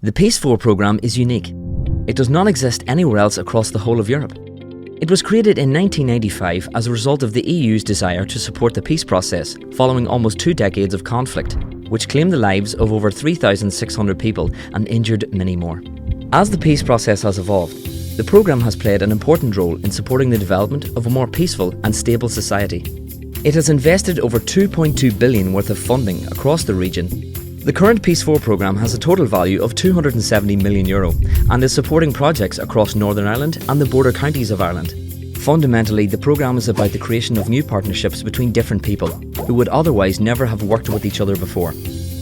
The Peace 4 programme is unique. It does not exist anywhere else across the whole of Europe. It was created in 1995 as a result of the EU's desire to support the peace process following almost 2 decades of conflict, which claimed the lives of over 3,600 people and injured many more. As the peace process has evolved, the programme has played an important role in supporting the development of a more peaceful and stable society. It has invested over 2.2 billion worth of funding across the region. The current Peace 4 programme has a total value of €270 million and is supporting projects across Northern Ireland and the border counties of Ireland. Fundamentally, the programme is about the creation of new partnerships between different people who would otherwise never have worked with each other before.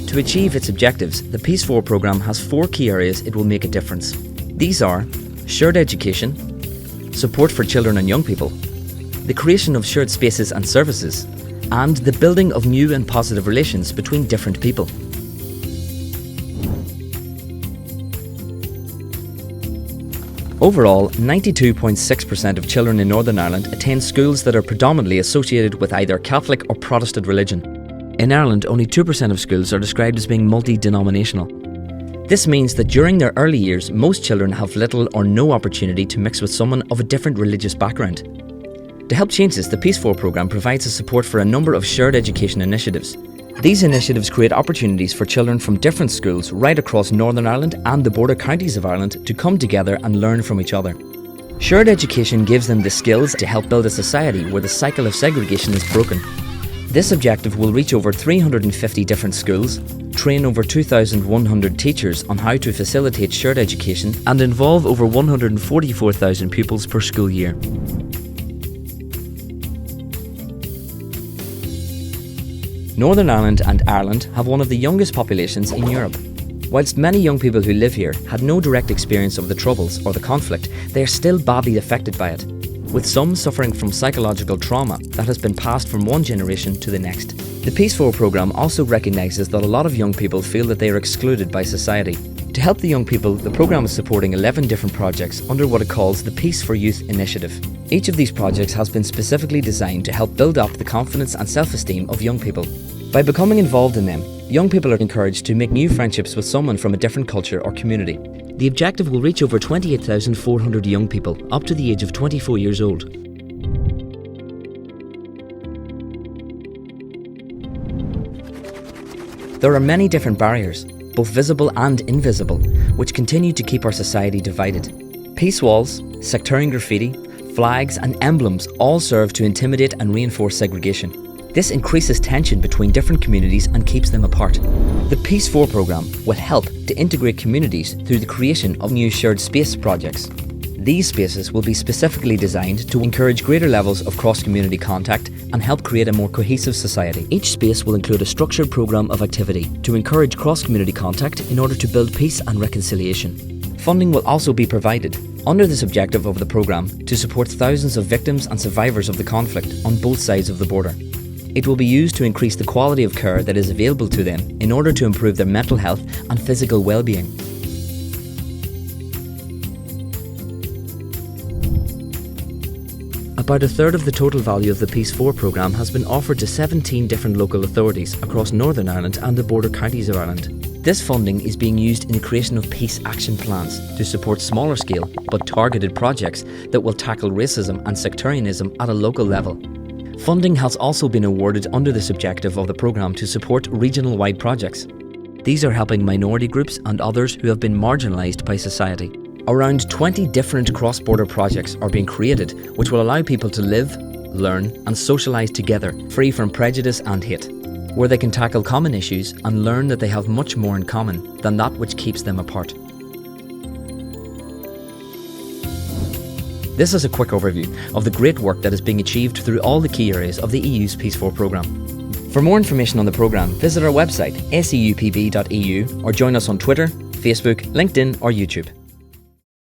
To achieve its objectives, the Peace 4 programme has 4 key areas it will make a difference. These are shared education, support for children and young people, the creation of shared spaces and services, and the building of new and positive relations between different people. Overall, 92.6% of children in Northern Ireland attend schools that are predominantly associated with either Catholic or Protestant religion. In Ireland, only 2% of schools are described as being multi-denominational. This means that during their early years, most children have little or no opportunity to mix with someone of a different religious background. To help change this, the Peace 4 programme provides a support for a number of shared education initiatives. These initiatives create opportunities for children from different schools right across Northern Ireland and the border counties of Ireland to come together and learn from each other. Shared education gives them the skills to help build a society where the cycle of segregation is broken. This objective will reach over 350 different schools, train over 2,100 teachers on how to facilitate shared education, and involve over 144,000 pupils per school year. Northern Ireland and Ireland have one of the youngest populations in Europe. Whilst many young people who live here had no direct experience of the Troubles or the conflict, they are still badly affected by it, with some suffering from psychological trauma that has been passed from one generation to the next. The Peace 4 programme also recognises that a lot of young people feel that they are excluded by society. To help the young people, the programme is supporting 11 different projects under what it calls the Peace for Youth initiative. Each of these projects has been specifically designed to help build up the confidence and self-esteem of young people. By becoming involved in them, young people are encouraged to make new friendships with someone from a different culture or community. The objective will reach over 28,400 young people up to the age of 24 years old. There are many different barriers, both visible and invisible, which continue to keep our society divided. Peace walls, sectarian graffiti, flags and emblems all serve to intimidate and reinforce segregation. This increases tension between different communities and keeps them apart. The Peace 4 programme will help to integrate communities through the creation of new shared space projects. These spaces will be specifically designed to encourage greater levels of cross-community contact and help create a more cohesive society. Each space will include a structured programme of activity to encourage cross-community contact in order to build peace and reconciliation. Funding will also be provided under this objective of the programme to support thousands of victims and survivors of the conflict on both sides of the border. It will be used to increase the quality of care that is available to them in order to improve their mental health and physical well-being. About a third of the total value of the Peace 4 programme has been offered to 17 different local authorities across Northern Ireland and the border counties of Ireland. This funding is being used in the creation of peace action plans to support smaller scale but targeted projects that will tackle racism and sectarianism at a local level. Funding has also been awarded under this objective of the programme to support regional-wide projects. These are helping minority groups and others who have been marginalised by society. Around 20 different cross-border projects are being created which will allow people to live, learn and socialise together, free from prejudice and hate, where they can tackle common issues and learn that they have much more in common than that which keeps them apart. This is a quick overview of the great work that is being achieved through all the key areas of the EU's Peace 4 programme. For more information on the programme, visit our website seupb.eu or join us on Twitter, Facebook, LinkedIn or YouTube.